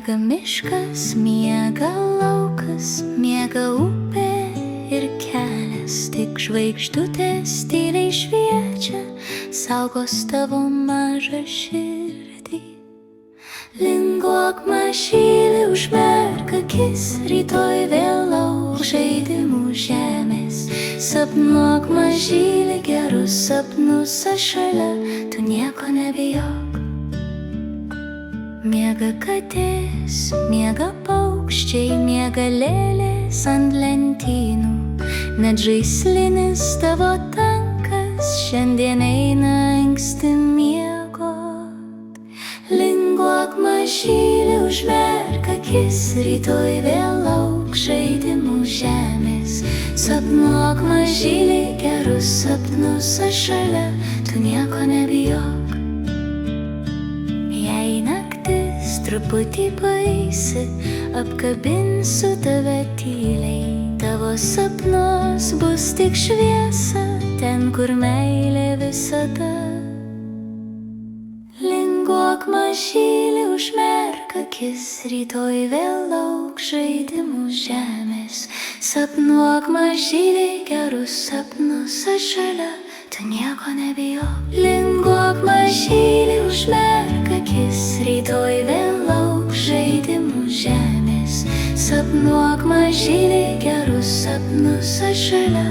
Miega miškas, miega laukas, miega upė ir kelias, tik žvaigždutės tyliai šviečia, saugos tavo mažą širdį. Linguok mažylį, užmerk akis, rytoj vėl lauk žaidimų žemės. Sapnuok mažylį, gerus sapnus aš šalia, tu nieko nebijok. Miega katės, miega paukščiai, miega lėlės ant lentynų. Net žaislinis tavo tankas šiandien eina anksti miegot. Linguok mažylį, užmerk akis, rytoj vėl lauk žaidimų žemės. Sapnuok mažylį, gerus sapnus aš šalia, tu nieko nebijok. Jei naktis truputį baisi, apkabinsiu tave tyliai. Tavo sapnuos bus tik šviesa, ten kur meilė visada. Linguok mažylį, užmerk akis, rytoj vėl lauk žaidimų žemės. Sapnuok mažylį, gerus sapnus aš šalia, tu nieko nebijok. Linguok mažylį, užmerk akis, rytoj vėl lauk žaidimų žemės. Sapnuok mažylį, gerus sapnus aš šalia,